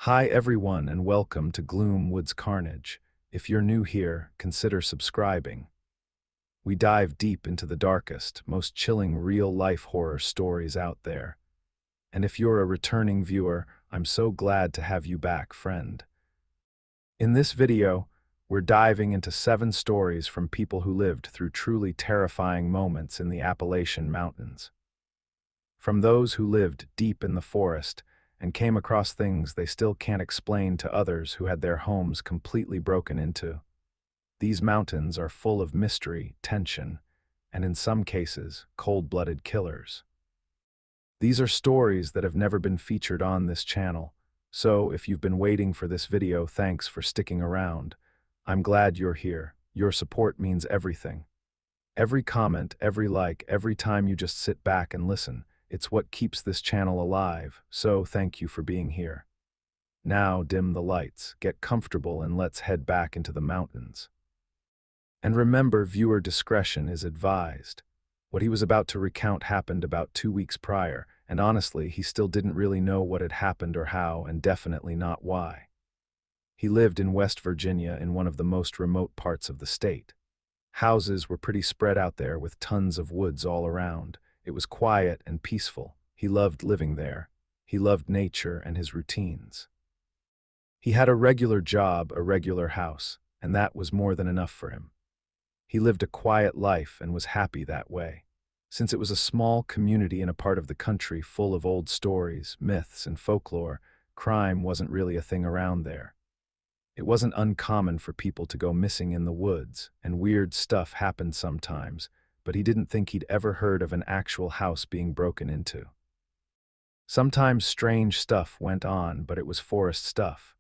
Hi everyone and welcome to Gloom Woods Carnage. If you're new here, consider subscribing. We dive deep into the darkest, most chilling real-life horror stories out there. And if you're a returning viewer, I'm so glad to have you back, friend. In this video, we're diving into 7 stories from people who lived through truly terrifying moments in the Appalachian Mountains. From those who lived deep in the forest and came across things they still can't explain to others who had their homes completely broken into. These mountains are full of mystery, tension, and in some cases, cold-blooded killers. These are stories that have never been featured on this channel, so if you've been waiting for this video, thanks for sticking around. I'm glad you're here. Your support means everything. Every comment, every like, every time you just sit back and listen, it's what keeps this channel alive, so thank you for being here. Now dim the lights, get comfortable, and let's head back into the mountains. And remember, viewer discretion is advised. What he was about to recount happened about 2 weeks prior, and honestly, he still didn't really know what had happened or how, and definitely not why. He lived in West Virginia in one of the most remote parts of the state. Houses were pretty spread out there with tons of woods all around. It was quiet and peaceful. He loved living there. He loved nature and his routines. He had a regular job, a regular house, and that was more than enough for him. He lived a quiet life and was happy that way. Since it was a small community in a part of the country full of old stories, myths, and folklore, crime wasn't really a thing around there. It wasn't uncommon for people to go missing in the woods, and weird stuff happened sometimes, but he didn't think he'd ever heard of an actual house being broken into. Sometimes strange stuff went on, but it was forest stuff.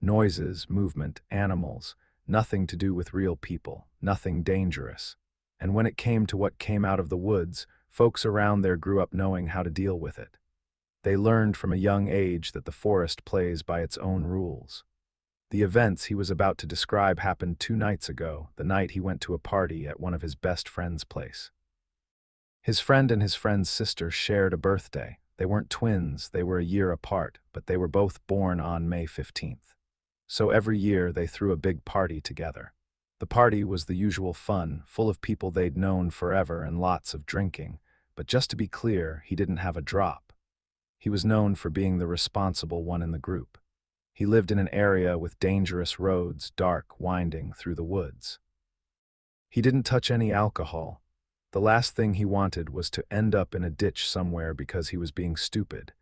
Noises, movement, animals, nothing to do with real people, nothing dangerous. And when it came to what came out of the woods, folks around there grew up knowing how to deal with it. They learned from a young age that the forest plays by its own rules. The events he was about to describe happened 2 nights ago, the night he went to a party at one of his best friend's place. His friend and his friend's sister shared a birthday. They weren't twins, they were a year apart, but they were both born on May 15th. So every year they threw a big party together. The party was the usual fun, full of people they'd known forever and lots of drinking, but just to be clear, he didn't have a drop. He was known for being the responsible one in the group. He lived in an area with dangerous roads, dark, winding through the woods. He didn't touch any alcohol. The last thing he wanted was to end up in a ditch somewhere because he was being stupid.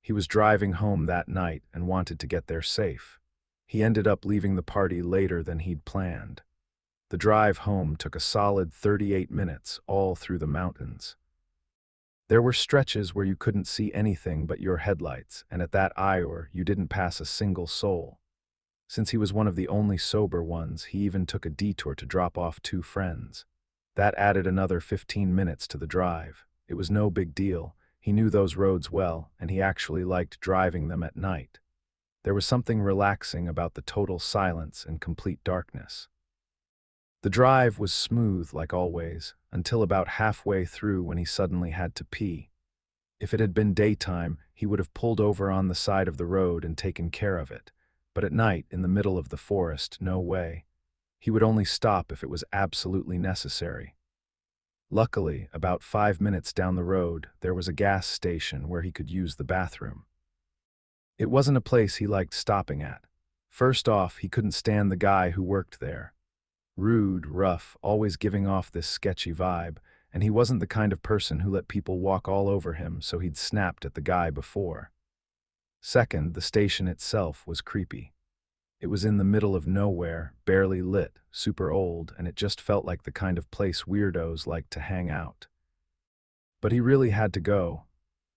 He was driving home that night and wanted to get there safe. He ended up leaving the party later than he'd planned. The drive home took a solid 38 minutes, all through the mountains. There were stretches where you couldn't see anything but your headlights, and at that hour you didn't pass a single soul. Since he was one of the only sober ones, he even took a detour to drop off 2 friends. That added another 15 minutes to the drive. It was no big deal. He knew those roads well, and he actually liked driving them at night. There was something relaxing about the total silence and complete darkness. The drive was smooth, like always, until about halfway through when he suddenly had to pee. If it had been daytime, he would have pulled over on the side of the road and taken care of it. But at night, in the middle of the forest, no way. He would only stop if it was absolutely necessary. Luckily, about 5 minutes down the road, there was a gas station where he could use the bathroom. It wasn't a place he liked stopping at. First off, he couldn't stand the guy who worked there. Rude, rough, always giving off this sketchy vibe, and he wasn't the kind of person who let people walk all over him, so he'd snapped at the guy before. Second, the station itself was creepy. It was in the middle of nowhere, barely lit, super old, and it just felt like the kind of place weirdos liked to hang out. But he really had to go.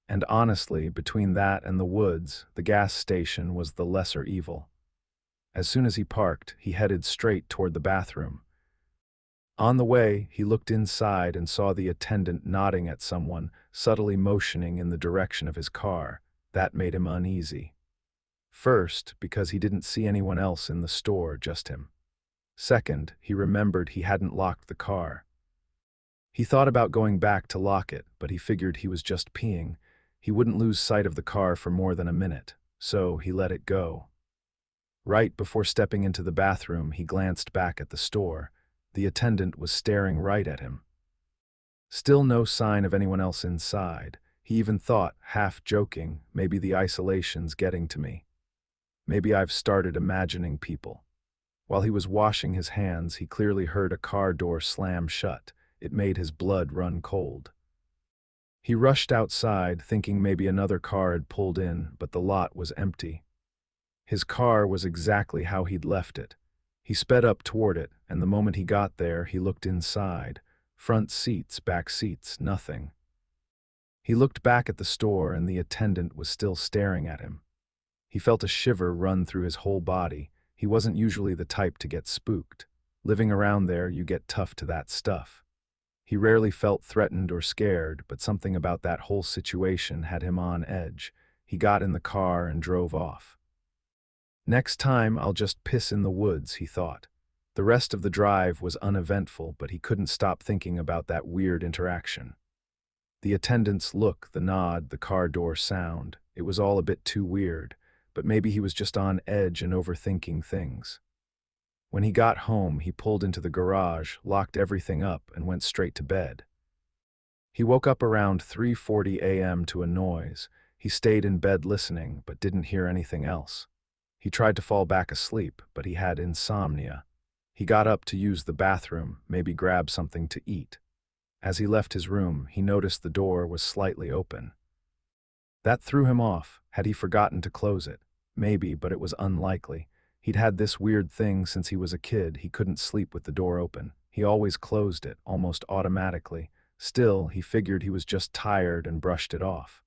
And honestly, between that and the woods, the gas station was the lesser evil. As soon as he parked, he headed straight toward the bathroom. On the way, he looked inside and saw the attendant nodding at someone, subtly motioning in the direction of his car. That made him uneasy. First, because he didn't see anyone else in the store, just him. Second, he remembered he hadn't locked the car. He thought about going back to lock it, but he figured he was just peeing. He wouldn't lose sight of the car for more than a minute. so he let it go. Right before stepping into the bathroom, he glanced back at the store. The attendant was staring right at him. Still no sign of anyone else inside. He even thought, half joking, maybe the isolation's getting to me. Maybe I've started imagining people. While he was washing his hands, he clearly heard a car door slam shut. It made his blood run cold. He rushed outside, thinking maybe another car had pulled in, but the lot was empty. His car was exactly how he'd left it. He sped up toward it, and the moment he got there, he looked inside. Front seats, back seats, nothing. He looked back at the store, and the attendant was still staring at him. He felt a shiver run through his whole body. He wasn't usually the type to get spooked. Living around there, you get tough to that stuff. He rarely felt threatened or scared, but something about that whole situation had him on edge. He got in the car and drove off. Next time, I'll just piss in the woods, he thought. The rest of the drive was uneventful, but he couldn't stop thinking about that weird interaction. The attendant's look, the nod, the car door sound, it was all a bit too weird, but maybe he was just on edge and overthinking things. When he got home, he pulled into the garage, locked everything up, and went straight to bed. He woke up around 3:40 a.m. to a noise. He stayed in bed listening, but didn't hear anything else. He tried to fall back asleep, but he had insomnia. He got up to use the bathroom, maybe grab something to eat. As he left his room, he noticed the door was slightly open. That threw him off. Had he forgotten to close it? Maybe, but it was unlikely. He'd had this weird thing since he was a kid. He couldn't sleep with the door open. He always closed it, almost automatically. Still, he figured he was just tired and brushed it off.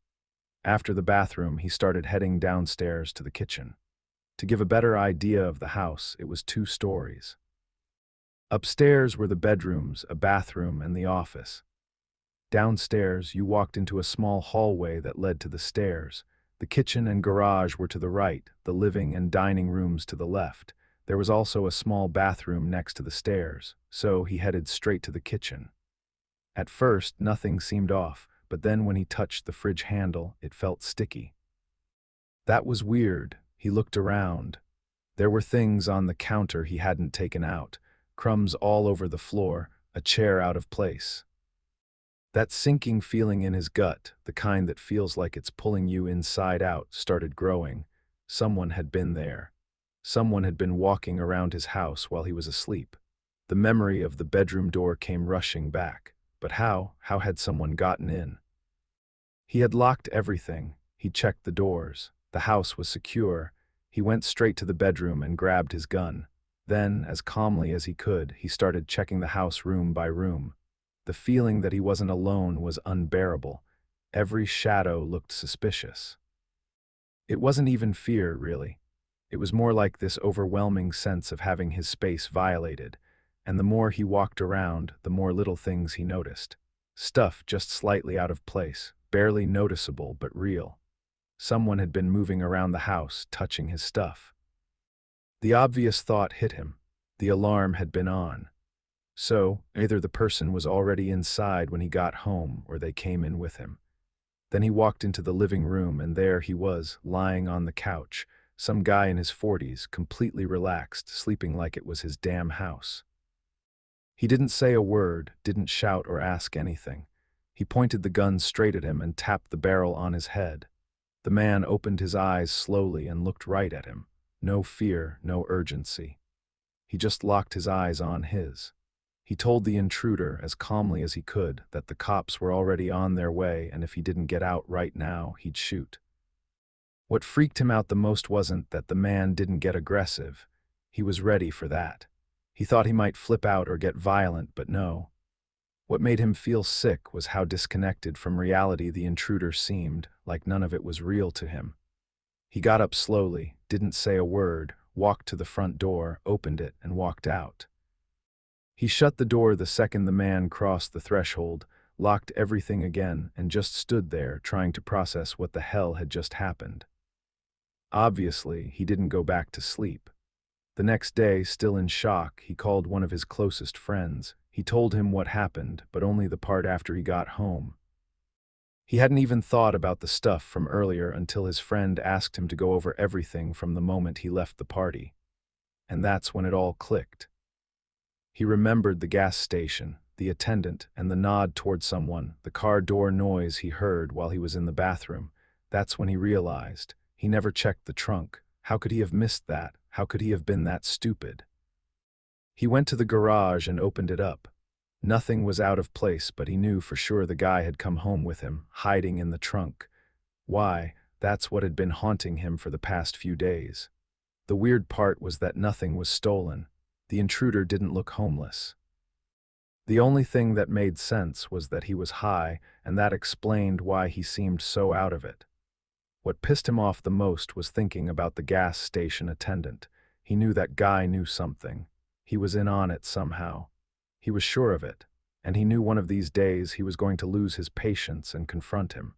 After the bathroom, he started heading downstairs to the kitchen. To give a better idea of the house, it was 2 stories. Upstairs were the bedrooms, a bathroom, and the office. Downstairs, you walked into a small hallway that led to the stairs. The kitchen and garage were to the right, the living and dining rooms to the left. There was also a small bathroom next to the stairs, so he headed straight to the kitchen. At first, nothing seemed off, but then when he touched the fridge handle, it felt sticky. That was weird. He looked around. There were things on the counter he hadn't taken out, crumbs all over the floor, a chair out of place. That sinking feeling in his gut, the kind that feels like it's pulling you inside out, started growing. Someone had been there. Someone had been walking around his house while he was asleep. The memory of the bedroom door came rushing back. But how had someone gotten in? He had locked everything. He checked the doors. The house was secure. He went straight to the bedroom and grabbed his gun. Then, as calmly as he could, he started checking the house room by room. The feeling that he wasn't alone was unbearable. Every shadow looked suspicious. It wasn't even fear, really. It was more like this overwhelming sense of having his space violated, and the more he walked around, the more little things he noticed. Stuff just slightly out of place, barely noticeable but real. Someone had been moving around the house, touching his stuff. The obvious thought hit him. The alarm had been on. So, either the person was already inside when he got home, or they came in with him. Then he walked into the living room, and there he was, lying on the couch, some guy in his 40s, completely relaxed, sleeping like it was his damn house. He didn't say a word, didn't shout or ask anything. He pointed the gun straight at him and tapped the barrel on his head. The man opened his eyes slowly and looked right at him. No fear, no urgency. He just locked his eyes on his. He told the intruder, as calmly as he could, that the cops were already on their way, and if he didn't get out right now, he'd shoot. What freaked him out the most wasn't that the man didn't get aggressive. He was ready for that. He thought he might flip out or get violent, but no. What made him feel sick was how disconnected from reality the intruder seemed, like none of it was real to him. He got up slowly, didn't say a word, walked to the front door, opened it, and walked out. He shut the door the second the man crossed the threshold, locked everything again, and just stood there trying to process what the hell had just happened. Obviously, he didn't go back to sleep. The next day, still in shock, he called one of his closest friends. He told him what happened, but only the part after he got home. He hadn't even thought about the stuff from earlier until his friend asked him to go over everything from the moment he left the party. And that's when it all clicked. He remembered the gas station, the attendant, and the nod toward someone, the car door noise he heard while he was in the bathroom. That's when he realized. He never checked the trunk. How could he have missed that? How could he have been that stupid? He went to the garage and opened it up. Nothing was out of place, but he knew for sure the guy had come home with him, hiding in the trunk. Why? That's what had been haunting him for the past few days. The weird part was that nothing was stolen. The intruder didn't look homeless. The only thing that made sense was that he was high, and that explained why he seemed so out of it. What pissed him off the most was thinking about the gas station attendant. He knew that guy knew something. He was in on it somehow. He was sure of it, and he knew one of these days he was going to lose his patience and confront him.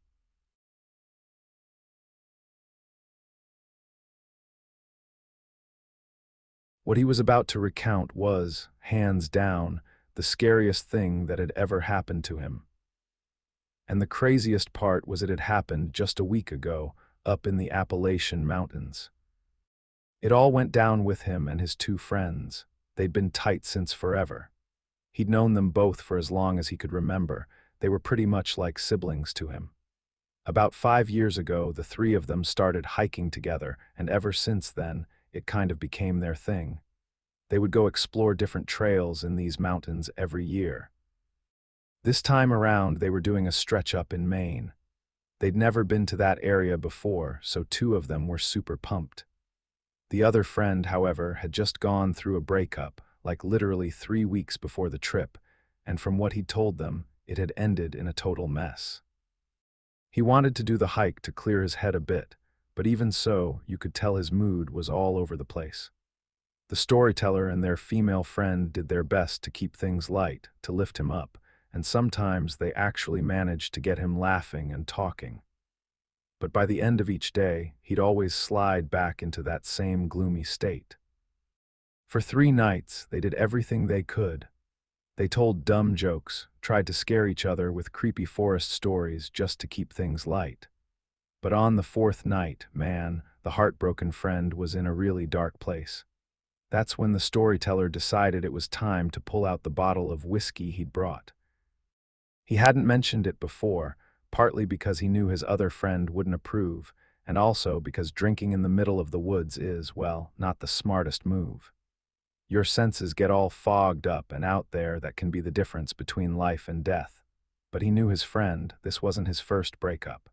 What he was about to recount was, hands down, the scariest thing that had ever happened to him. And the craziest part was it had happened just a week ago, up in the Appalachian Mountains. It all went down with him and his two friends. They'd been tight since forever. He'd known them both for as long as he could remember. They were pretty much like siblings to him. About 5 years ago, the three of them started hiking together, and ever since then, it kind of became their thing. They would go explore different trails in these mountains every year. This time around, they were doing a stretch up in Maine. They'd never been to that area before, so two of them were super pumped. The other friend, however, had just gone through a breakup, like literally 3 weeks before the trip, and from what he'd told them, it had ended in a total mess. He wanted to do the hike to clear his head a bit, but even so, you could tell his mood was all over the place. The storyteller and their female friend did their best to keep things light, to lift him up, and sometimes they actually managed to get him laughing and talking. But by the end of each day, he'd always slide back into that same gloomy state. For 3 nights, they did everything they could. They told dumb jokes, tried to scare each other with creepy forest stories just to keep things light. But on the 4th night, man, the heartbroken friend was in a really dark place. That's when the storyteller decided it was time to pull out the bottle of whiskey he'd brought. He hadn't mentioned it before, partly because he knew his other friend wouldn't approve, and also because drinking in the middle of the woods is, well, not the smartest move. Your senses get all fogged up and out there. That can be the difference between life and death. But he knew his friend. This wasn't his first breakup.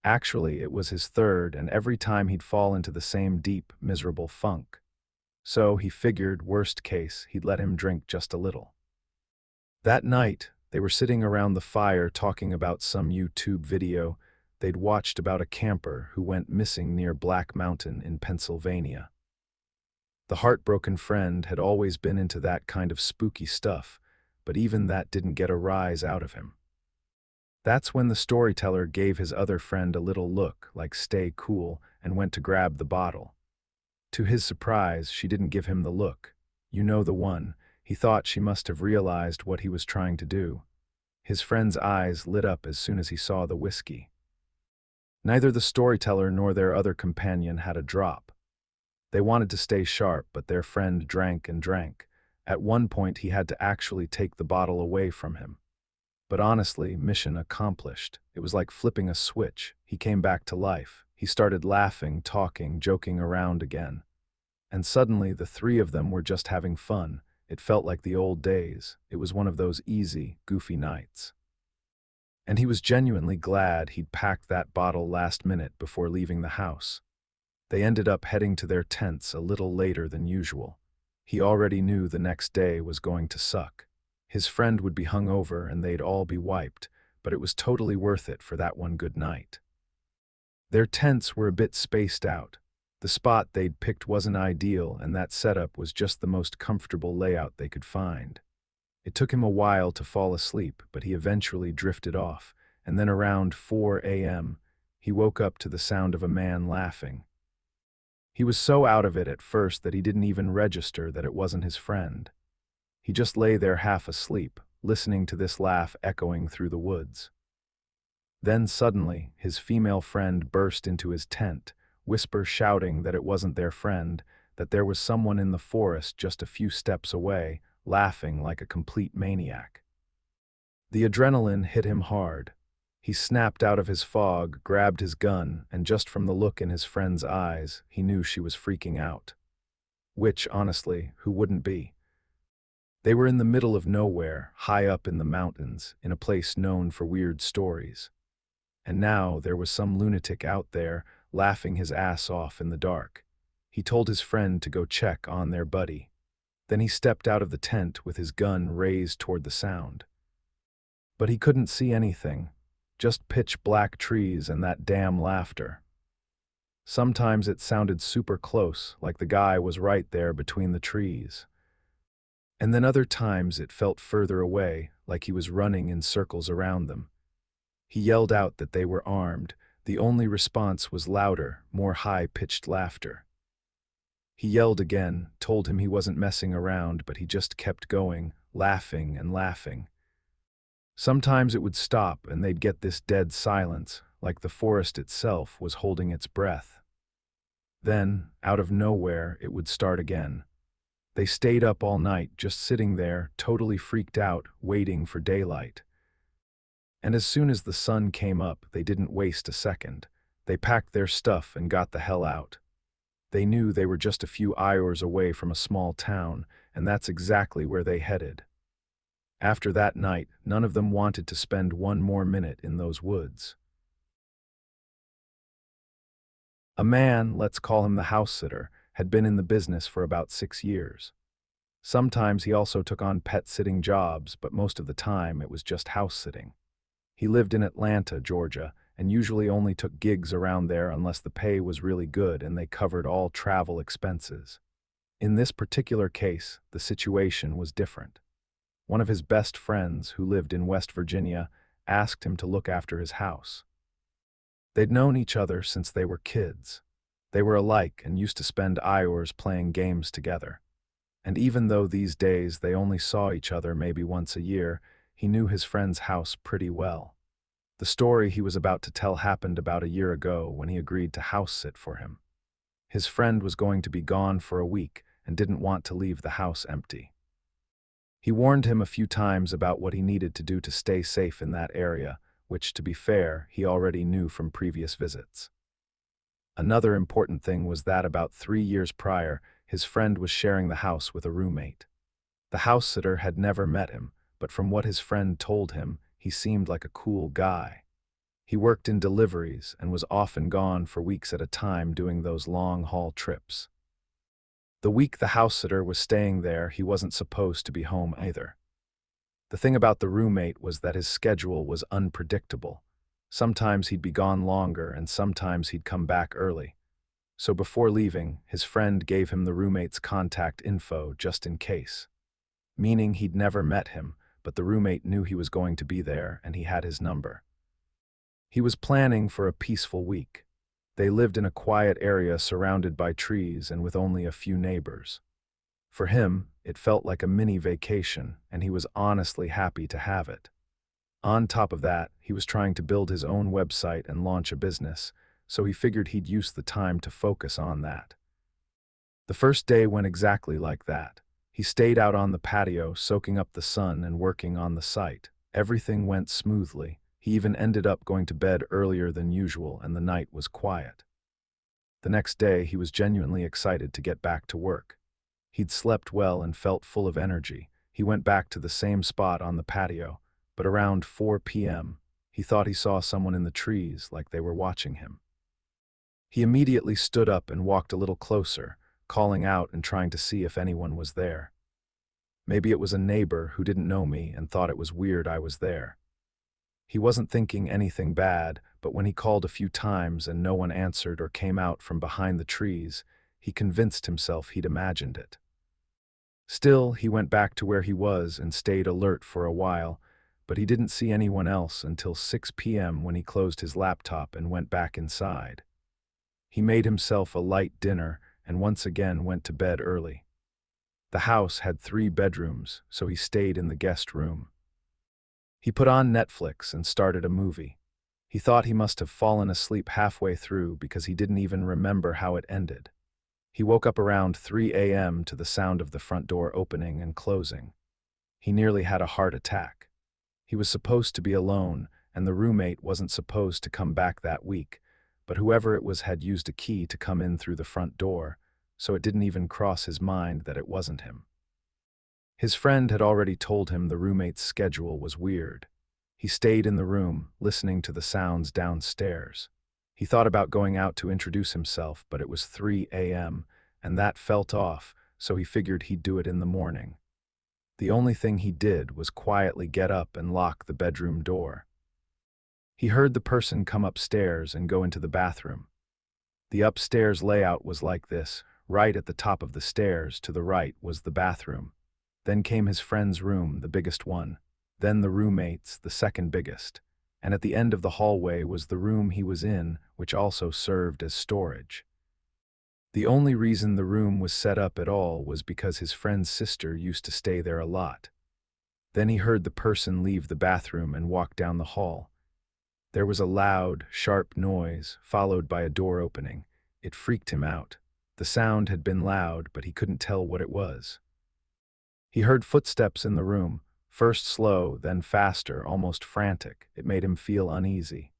Actually, it was his third, and every time he'd fall into the same deep, miserable funk. So he figured, worst case, he'd let him drink just a little. That night, they were sitting around the fire talking about some YouTube video they'd watched about a camper who went missing near Black Mountain in Pennsylvania. The heartbroken friend had always been into that kind of spooky stuff, but even that didn't get a rise out of him. That's when the storyteller gave his other friend a little look, like stay cool, and went to grab the bottle. To his surprise, she didn't give him the look. You know the one. He thought she must have realized what he was trying to do. His friend's eyes lit up as soon as he saw the whiskey. Neither the storyteller nor their other companion had a drop. They wanted to stay sharp, but their friend drank and drank. At one point, he had to actually take the bottle away from him. But honestly, mission accomplished. It was like flipping a switch. He came back to life. He started laughing, talking, joking around again. And suddenly, the three of them were just having fun. It felt like the old days. It was one of those easy, goofy nights. And he was genuinely glad he'd packed that bottle last minute before leaving the house. They ended up heading to their tents a little later than usual. He already knew the next day was going to suck. His friend would be hungover and they'd all be wiped, but it was totally worth it for that one good night. Their tents were a bit spaced out. The spot they'd picked wasn't ideal, and that setup was just the most comfortable layout they could find. It took him a while to fall asleep, but he eventually drifted off, and then around 4 a.m., he woke up to the sound of a man laughing. He was so out of it at first that he didn't even register that it wasn't his friend. He just lay there half asleep, listening to this laugh echoing through the woods. Then suddenly, his female friend burst into his tent, whisper shouting that it wasn't their friend, that there was someone in the forest just a few steps away, laughing like a complete maniac. The adrenaline hit him hard. He snapped out of his fog, grabbed his gun, and just from the look in his friend's eyes, he knew she was freaking out. Which, honestly, who wouldn't be? They were in the middle of nowhere, high up in the mountains, in a place known for weird stories. And now there was some lunatic out there, laughing his ass off in the dark. He told his friend to go check on their buddy. Then he stepped out of the tent with his gun raised toward the sound. But he couldn't see anything, just pitch-black trees and that damn laughter. Sometimes it sounded super close, like the guy was right there between the trees. And then other times it felt further away, like he was running in circles around them. He yelled out that they were armed. The only response was louder, more high-pitched laughter. He yelled again, told him he wasn't messing around, but he just kept going, laughing and laughing. Sometimes it would stop and they'd get this dead silence, like the forest itself was holding its breath. Then, out of nowhere, it would start again. They stayed up all night, just sitting there, totally freaked out, waiting for daylight. And as soon as the sun came up, they didn't waste a second. They packed their stuff and got the hell out. They knew they were just a few hours away from a small town, and that's exactly where they headed. After that night, none of them wanted to spend one more minute in those woods. A man, let's call him the housesitter, had been in the business for about 6 years. Sometimes he also took on pet-sitting jobs, but most of the time it was just house-sitting. He lived in Atlanta, Georgia, and usually only took gigs around there unless the pay was really good and they covered all travel expenses. In this particular case, the situation was different. One of his best friends, who lived in West Virginia, asked him to look after his house. They'd known each other since they were kids. They were alike and used to spend hours playing games together. And even though these days they only saw each other maybe once a year, he knew his friend's house pretty well. The story he was about to tell happened about a year ago when he agreed to house-sit for him. His friend was going to be gone for a week and didn't want to leave the house empty. He warned him a few times about what he needed to do to stay safe in that area, which, to be fair, he already knew from previous visits. Another important thing was that about 3 years prior, his friend was sharing the house with a roommate. The house-sitter had never met him, but from what his friend told him, he seemed like a cool guy. He worked in deliveries and was often gone for weeks at a time doing those long-haul trips. The week the house-sitter was staying there, he wasn't supposed to be home either. The thing about the roommate was that his schedule was unpredictable. Sometimes he'd be gone longer and sometimes he'd come back early. So before leaving, his friend gave him the roommate's contact info just in case. Meaning he'd never met him, but the roommate knew he was going to be there and he had his number. He was planning for a peaceful week. They lived in a quiet area surrounded by trees and with only a few neighbors. For him, it felt like a mini vacation, and he was honestly happy to have it. On top of that, he was trying to build his own website and launch a business, so he figured he'd use the time to focus on that. The first day went exactly like that. He stayed out on the patio, soaking up the sun and working on the site. Everything went smoothly. He even ended up going to bed earlier than usual, and the night was quiet. The next day, he was genuinely excited to get back to work. He'd slept well and felt full of energy. He went back to the same spot on the patio, but around 4 p.m., he thought he saw someone in the trees, like they were watching him. He immediately stood up and walked a little closer, calling out and trying to see if anyone was there. Maybe it was a neighbor who didn't know me and thought it was weird I was there. He wasn't thinking anything bad, but when he called a few times and no one answered or came out from behind the trees, he convinced himself he'd imagined it. Still, he went back to where he was and stayed alert for a while, but he didn't see anyone else until 6 p.m. when he closed his laptop and went back inside. He made himself a light dinner and once again went to bed early. The house had 3 bedrooms, so he stayed in the guest room. He put on Netflix and started a movie. He thought he must have fallen asleep halfway through because he didn't even remember how it ended. He woke up around 3 a.m. to the sound of the front door opening and closing. He nearly had a heart attack. He was supposed to be alone, and the roommate wasn't supposed to come back that week, but whoever it was had used a key to come in through the front door, so it didn't even cross his mind that it wasn't him. His friend had already told him the roommate's schedule was weird. He stayed in the room, listening to the sounds downstairs. He thought about going out to introduce himself, but it was 3 a.m., and that felt off, so he figured he'd do it in the morning. The only thing he did was quietly get up and lock the bedroom door. He heard the person come upstairs and go into the bathroom. The upstairs layout was like this. Right at the top of the stairs, to the right, was the bathroom. Then came his friend's room, the biggest one. Then the roommate's, the second biggest. And at the end of the hallway was the room he was in, which also served as storage. The only reason the room was set up at all was because his friend's sister used to stay there a lot. Then he heard the person leave the bathroom and walk down the hall. There was a loud, sharp noise, followed by a door opening. It freaked him out. The sound had been loud, but he couldn't tell what it was. He heard footsteps in the room, first slow, then faster, almost frantic. It made him feel uneasy.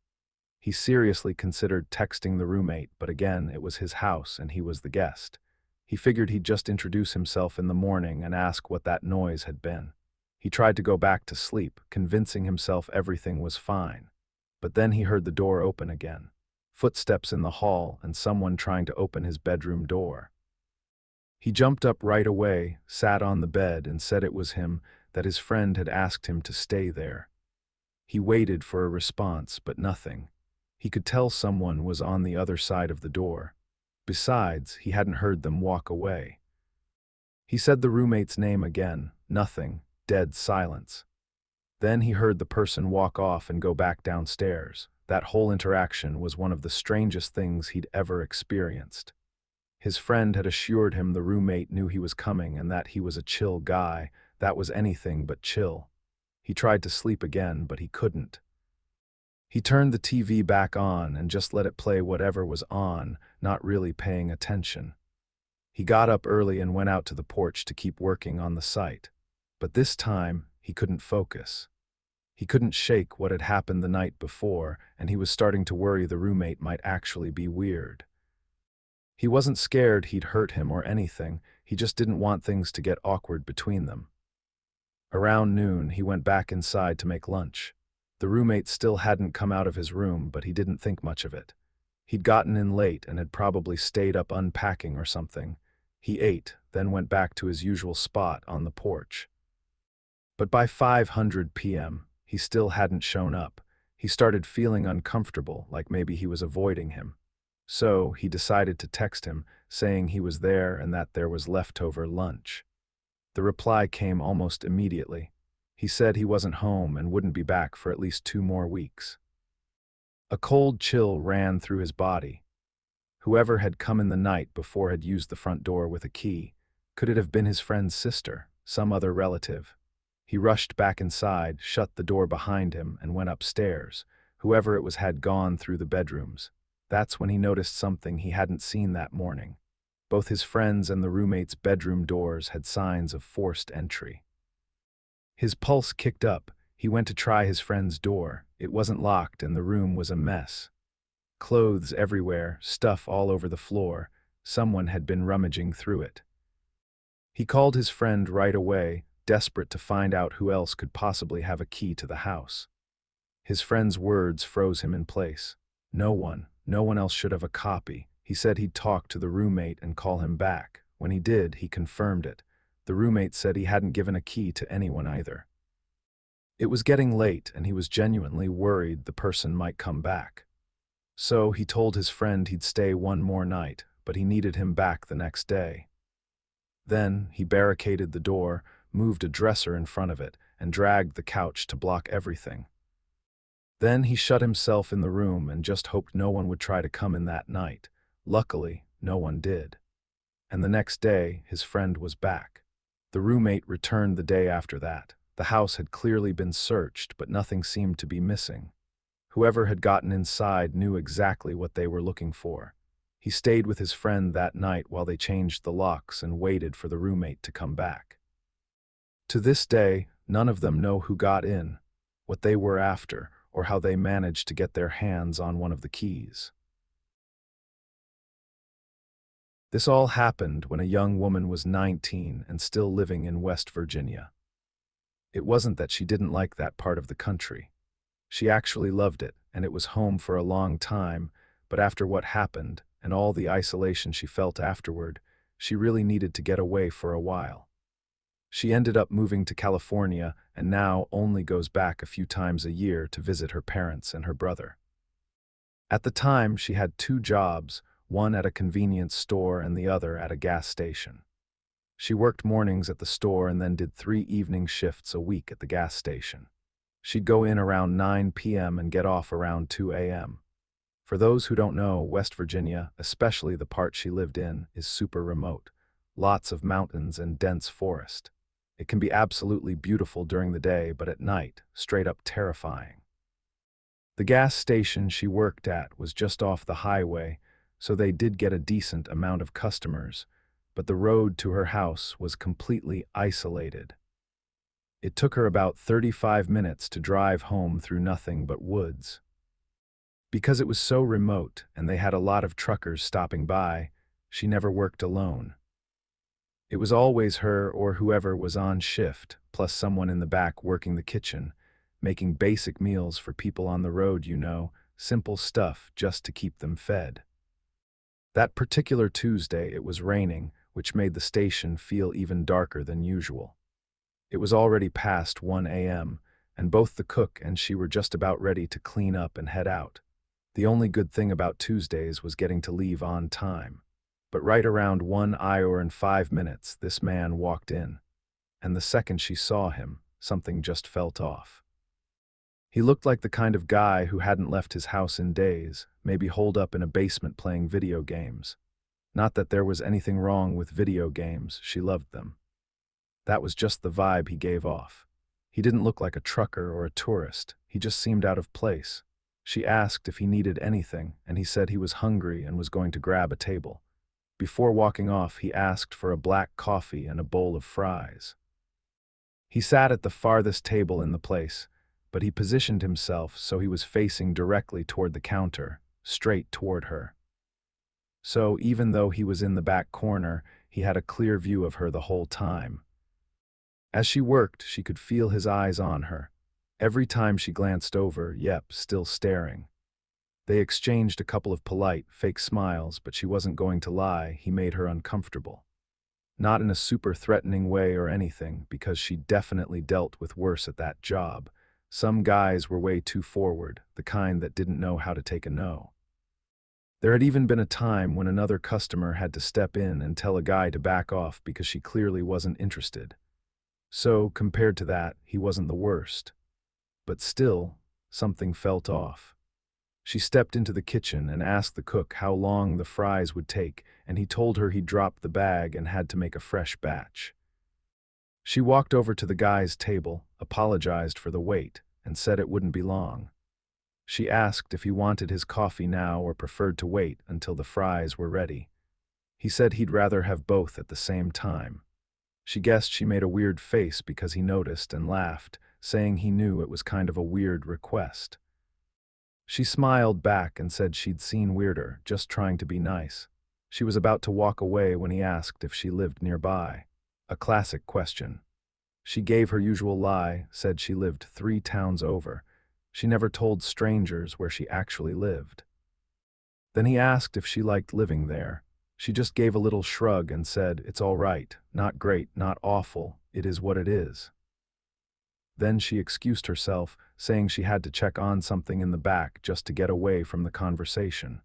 He seriously considered texting the roommate, but again, it was his house and he was the guest. He figured he'd just introduce himself in the morning and ask what that noise had been. He tried to go back to sleep, convincing himself everything was fine. But then he heard the door open again. Footsteps in the hall and someone trying to open his bedroom door. He jumped up right away, sat on the bed, and said it was him, that his friend had asked him to stay there. He waited for a response, but nothing. He could tell someone was on the other side of the door. Besides, he hadn't heard them walk away. He said the roommate's name again. Nothing. Dead silence. Then he heard the person walk off and go back downstairs. That whole interaction was one of the strangest things he'd ever experienced. His friend had assured him the roommate knew he was coming and that he was a chill guy. That was anything but chill. He tried to sleep again, but he couldn't. He turned the TV back on and just let it play whatever was on, not really paying attention. He got up early and went out to the porch to keep working on the site. But this time, he couldn't focus. He couldn't shake what had happened the night before, and he was starting to worry the roommate might actually be weird. He wasn't scared he'd hurt him or anything, he just didn't want things to get awkward between them. Around noon, he went back inside to make lunch. The roommate still hadn't come out of his room, but he didn't think much of it. He'd gotten in late and had probably stayed up unpacking or something. He ate, then went back to his usual spot on the porch. But by 5:00 p.m., he still hadn't shown up. He started feeling uncomfortable, like maybe he was avoiding him. So he decided to text him, saying he was there and that there was leftover lunch. The reply came almost immediately. He said he wasn't home and wouldn't be back for at least 2 more weeks. A cold chill ran through his body. Whoever had come in the night before had used the front door with a key. Could it have been his friend's sister, some other relative? He rushed back inside, shut the door behind him, and went upstairs. Whoever it was had gone through the bedrooms. That's when he noticed something he hadn't seen that morning. Both his friend's and the roommate's bedroom doors had signs of forced entry. His pulse kicked up. He went to try his friend's door. It wasn't locked and the room was a mess. Clothes everywhere, stuff all over the floor. Someone had been rummaging through it. He called his friend right away, desperate to find out who else could possibly have a key to the house. His friend's words froze him in place. No one else should have a copy. He said he'd talk to the roommate and call him back. When he did, he confirmed it. The roommate said he hadn't given a key to anyone either. It was getting late and he was genuinely worried the person might come back. So he told his friend he'd stay 1 more night, but he needed him back the next day. Then he barricaded the door, moved a dresser in front of it, and dragged the couch to block everything. Then he shut himself in the room and just hoped no one would try to come in that night. Luckily, no one did. And the next day, his friend was back. The roommate returned the day after that. The house had clearly been searched, but nothing seemed to be missing. Whoever had gotten inside knew exactly what they were looking for. He stayed with his friend that night while they changed the locks and waited for the roommate to come back. To this day, none of them know who got in, what they were after, or how they managed to get their hands on one of the keys. This all happened when a young woman was 19 and still living in West Virginia. It wasn't that she didn't like that part of the country. She actually loved it, and it was home for a long time, but after what happened, and all the isolation she felt afterward, she really needed to get away for a while. She ended up moving to California and now only goes back a few times a year to visit her parents and her brother. At the time, she had 2 jobs, one at a convenience store and the other at a gas station. She worked mornings at the store and then did 3 evening shifts a week at the gas station. She'd go in around 9 p.m. and get off around 2 a.m. For those who don't know, West Virginia, especially the part she lived in, is super remote. Lots of mountains and dense forest. It can be absolutely beautiful during the day, but at night, straight up terrifying. The gas station she worked at was just off the highway, so they did get a decent amount of customers, but the road to her house was completely isolated. It took her about 35 minutes to drive home through nothing but woods. Because it was so remote and they had a lot of truckers stopping by, she never worked alone. It was always her or whoever was on shift, plus someone in the back working the kitchen, making basic meals for people on the road, simple stuff just to keep them fed. That particular Tuesday it was raining, which made the station feel even darker than usual. It was already past 1 a.m., and both the cook and she were just about ready to clean up and head out. The only good thing about Tuesdays was getting to leave on time. But right around 1 hour and 5 minutes, this man walked in. And the second she saw him, something just felt off. He looked like the kind of guy who hadn't left his house in days, maybe holed up in a basement playing video games. Not that there was anything wrong with video games, she loved them. That was just the vibe he gave off. He didn't look like a trucker or a tourist, he just seemed out of place. She asked if he needed anything, and he said he was hungry and was going to grab a table. Before walking off, he asked for a black coffee and a bowl of fries. He sat at the farthest table in the place, but he positioned himself so he was facing directly toward the counter, straight toward her. So even though he was in the back corner, he had a clear view of her the whole time. As she worked, she could feel his eyes on her. Every time she glanced over, still staring. They exchanged a couple of polite, fake smiles, but she wasn't going to lie, he made her uncomfortable. Not in a super threatening way or anything, because she definitely dealt with worse at that job. Some guys were way too forward, the kind that didn't know how to take a no. There had even been a time when another customer had to step in and tell a guy to back off because she clearly wasn't interested. So, compared to that, he wasn't the worst. But still, something felt off. She stepped into the kitchen and asked the cook how long the fries would take, and he told her he'd dropped the bag and had to make a fresh batch. She walked over to the guy's table, apologized for the wait, and said it wouldn't be long. She asked if he wanted his coffee now or preferred to wait until the fries were ready. He said he'd rather have both at the same time. She guessed she made a weird face because he noticed and laughed, saying he knew it was kind of a weird request. She smiled back and said she'd seen weirder, just trying to be nice. She was about to walk away when he asked if she lived nearby. A classic question. She gave her usual lie, said she lived 3 towns over. She never told strangers where she actually lived. Then he asked if she liked living there. She just gave a little shrug and said, "It's all right, not great, not awful, it is what it is." Then she excused herself, saying she had to check on something in the back just to get away from the conversation.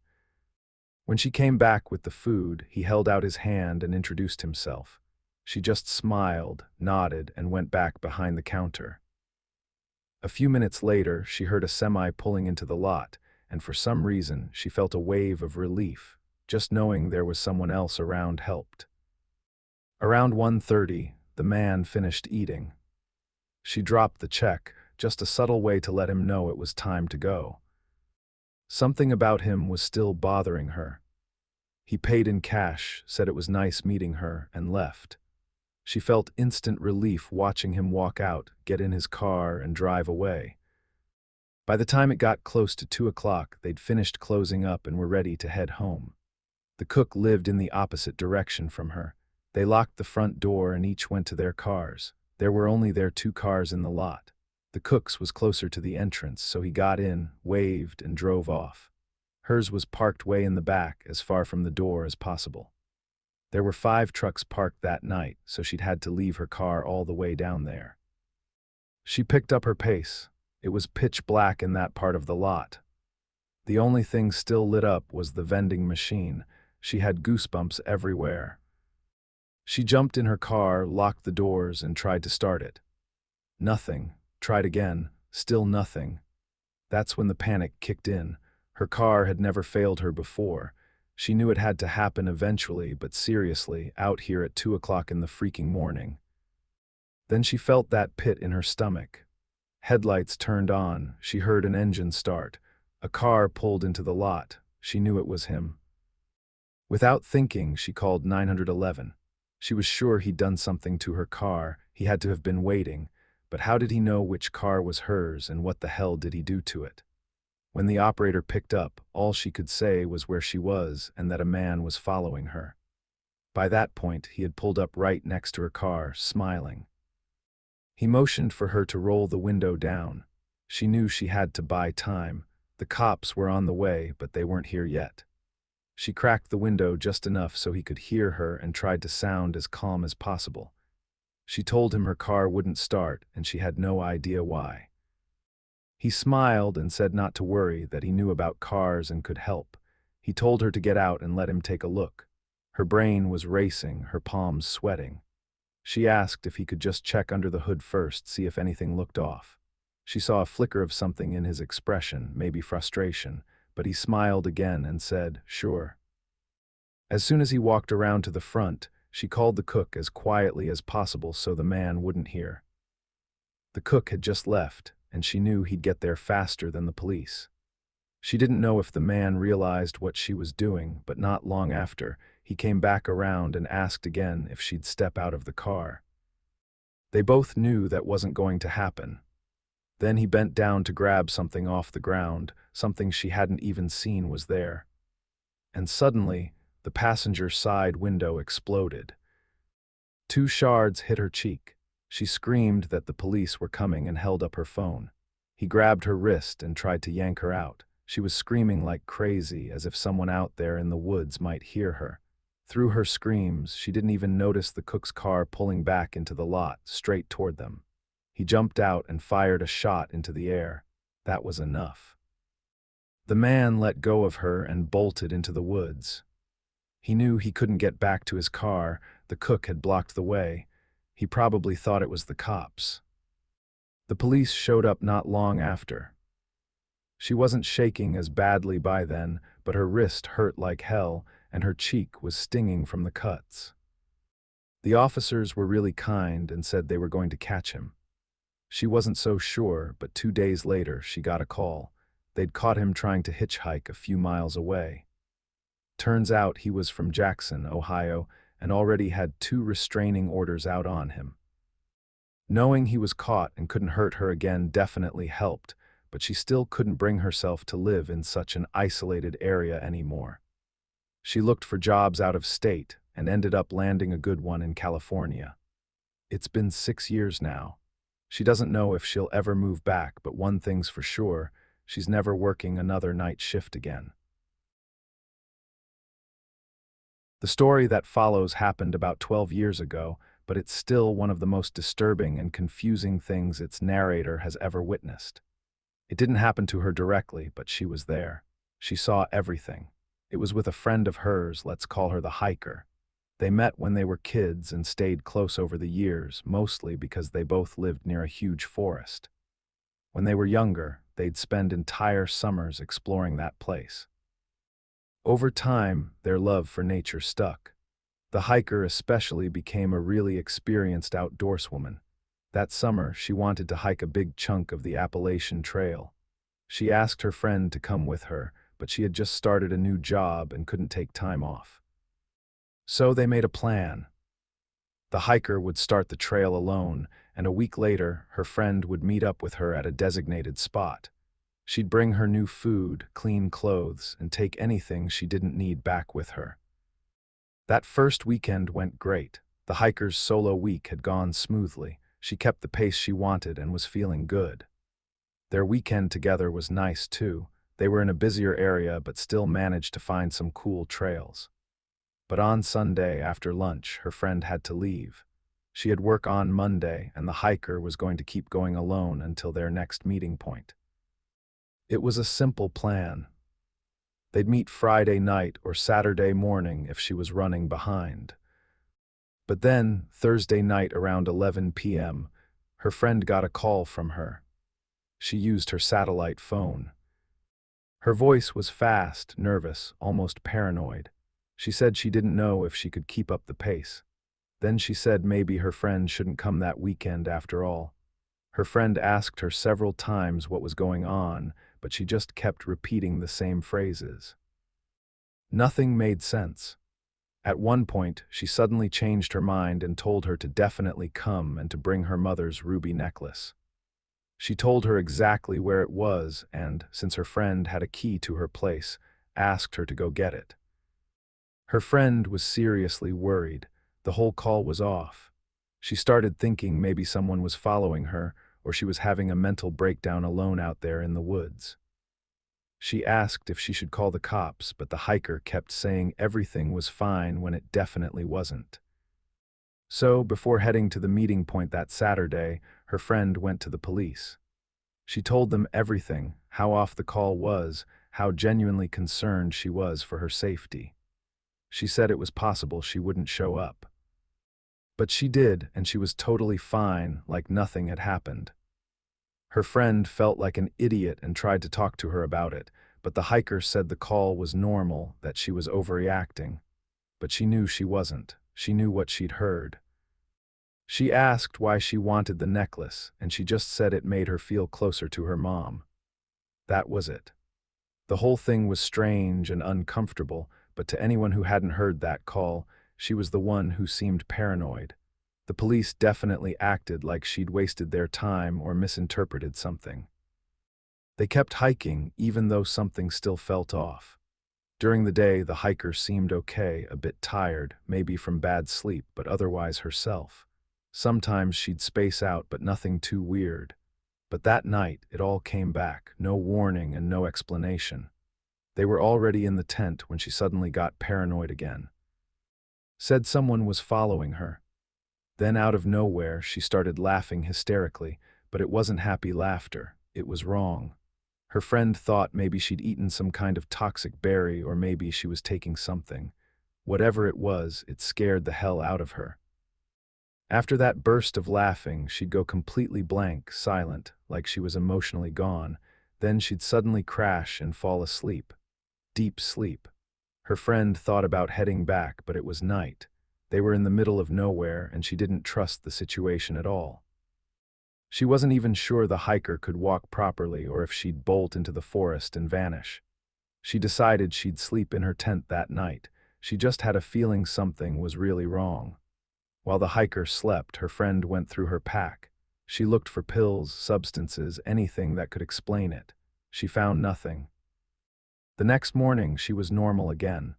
When she came back with the food, he held out his hand and introduced himself. She just smiled, nodded, and went back behind the counter. A few minutes later, she heard a semi pulling into the lot, and for some reason, she felt a wave of relief. Just knowing there was someone else around helped. Around 1:30, the man finished eating. She dropped the check, just a subtle way to let him know it was time to go. Something about him was still bothering her. He paid in cash, said it was nice meeting her, and left. She felt instant relief watching him walk out, get in his car, and drive away. By the time it got close to 2 o'clock, they'd finished closing up and were ready to head home. The cook lived in the opposite direction from her. They locked the front door and each went to their cars. There were only their 2 cars in the lot. The cook's was closer to the entrance, so he got in, waved, and drove off. Hers was parked way in the back, as far from the door as possible. There were 5 trucks parked that night, so she'd had to leave her car all the way down there. She picked up her pace. It was pitch black in that part of the lot. The only thing still lit up was the vending machine. She had goosebumps everywhere. She jumped in her car, locked the doors, and tried to start it. Nothing. Tried again. Still nothing. That's when the panic kicked in. Her car had never failed her before. She knew it had to happen eventually, but seriously, out here at 2 o'clock in the freaking morning. Then she felt that pit in her stomach. Headlights turned on. She heard an engine start. A car pulled into the lot. She knew it was him. Without thinking, she called 911. She was sure he'd done something to her car. He had to have been waiting. But how did he know which car was hers, and what the hell did he do to it? When the operator picked up, all she could say was where she was and that a man was following her. By that point, he had pulled up right next to her car, smiling. He motioned for her to roll the window down. She knew she had to buy time. The cops were on the way, but they weren't here yet. She cracked the window just enough so he could hear her and tried to sound as calm as possible. She told him her car wouldn't start, and she had no idea why. He smiled and said not to worry, that he knew about cars and could help. He told her to get out and let him take a look. Her brain was racing, her palms sweating. She asked if he could just check under the hood first, see if anything looked off. She saw a flicker of something in his expression, maybe frustration, but he smiled again and said, "Sure." As soon as he walked around to the front, she called the cook as quietly as possible so the man wouldn't hear. The cook had just left, and she knew he'd get there faster than the police. She didn't know if the man realized what she was doing, but not long after, he came back around and asked again if she'd step out of the car. They both knew that wasn't going to happen. Then he bent down to grab something off the ground, something she hadn't even seen was there. And suddenly, the passenger side window exploded. 2 shards hit her cheek. She screamed that the police were coming and held up her phone. He grabbed her wrist and tried to yank her out. She was screaming like crazy, as if someone out there in the woods might hear her. Through her screams, she didn't even notice the cook's car pulling back into the lot, straight toward them. He jumped out and fired a shot into the air. That was enough. The man let go of her and bolted into the woods. He knew he couldn't get back to his car. The cook had blocked the way. He probably thought it was the cops. The police showed up not long after. She wasn't shaking as badly by then, but her wrist hurt like hell, and her cheek was stinging from the cuts. The officers were really kind and said they were going to catch him. She wasn't so sure, but 2 days later she got a call. They'd caught him trying to hitchhike a few miles away. Turns out he was from Jackson, Ohio, and already had 2 restraining orders out on him. Knowing he was caught and couldn't hurt her again definitely helped, but she still couldn't bring herself to live in such an isolated area anymore. She looked for jobs out of state and ended up landing a good one in California. It's been 6 years now. She doesn't know if she'll ever move back, but one thing's for sure, she's never working another night shift again. The story that follows happened about 12 years ago, but it's still one of the most disturbing and confusing things its narrator has ever witnessed. It didn't happen to her directly, but she was there. She saw everything. It was with a friend of hers, let's call her the hiker. They met when they were kids and stayed close over the years, mostly because they both lived near a huge forest. When they were younger, they'd spend entire summers exploring that place. Over time, their love for nature stuck. The hiker especially became a really experienced outdoorswoman. That summer, she wanted to hike a big chunk of the Appalachian Trail. She asked her friend to come with her, but she had just started a new job and couldn't take time off. So they made a plan. The hiker would start the trail alone, and a week later, her friend would meet up with her at a designated spot. She'd bring her new food, clean clothes, and take anything she didn't need back with her. That first weekend went great. The hiker's solo week had gone smoothly. She kept the pace she wanted and was feeling good. Their weekend together was nice too. They were in a busier area but still managed to find some cool trails. But on Sunday after lunch, her friend had to leave. She had work on Monday, and the hiker was going to keep going alone until their next meeting point. It was a simple plan. They'd meet Friday night or Saturday morning if she was running behind. But then, Thursday night around 11 p.m., her friend got a call from her. She used her satellite phone. Her voice was fast, nervous, almost paranoid. She said she didn't know if she could keep up the pace. Then she said maybe her friend shouldn't come that weekend after all. Her friend asked her several times what was going on, but she just kept repeating the same phrases. Nothing made sense. At one point, she suddenly changed her mind and told her to definitely come and to bring her mother's ruby necklace. She told her exactly where it was and, since her friend had a key to her place, asked her to go get it. Her friend was seriously worried. The whole call was off. She started thinking maybe someone was following her or she was having a mental breakdown alone out there in the woods. She asked if she should call the cops, but the hiker kept saying everything was fine when it definitely wasn't. So, before heading to the meeting point that Saturday, her friend went to the police. She told them everything, how off the call was, how genuinely concerned she was for her safety. She said it was possible she wouldn't show up. But she did, and she was totally fine, like nothing had happened. Her friend felt like an idiot and tried to talk to her about it, but the hiker said the call was normal, that she was overreacting. But she knew she wasn't. She knew what she'd heard. She asked why she wanted the necklace, and she just said it made her feel closer to her mom. That was it. The whole thing was strange and uncomfortable, but to anyone who hadn't heard that call, she was the one who seemed paranoid. The police definitely acted like she'd wasted their time or misinterpreted something. They kept hiking, even though something still felt off. During the day, the hiker seemed okay, a bit tired, maybe from bad sleep, but otherwise herself. Sometimes she'd space out, but nothing too weird. But that night, it all came back, no warning and no explanation. They were already in the tent when she suddenly got paranoid again. Said someone was following her. Then out of nowhere, she started laughing hysterically, but it wasn't happy laughter. It was wrong. Her friend thought maybe she'd eaten some kind of toxic berry or maybe she was taking something. Whatever it was, it scared the hell out of her. After that burst of laughing, she'd go completely blank, silent, like she was emotionally gone. Then she'd suddenly crash and fall asleep. Deep sleep. Her friend thought about heading back, but it was night. They were in the middle of nowhere, and she didn't trust the situation at all. She wasn't even sure the hiker could walk properly or if she'd bolt into the forest and vanish. She decided she'd sleep in her tent that night. She just had a feeling something was really wrong. While the hiker slept, her friend went through her pack. She looked for pills, substances, anything that could explain it. She found nothing. The next morning, she was normal again.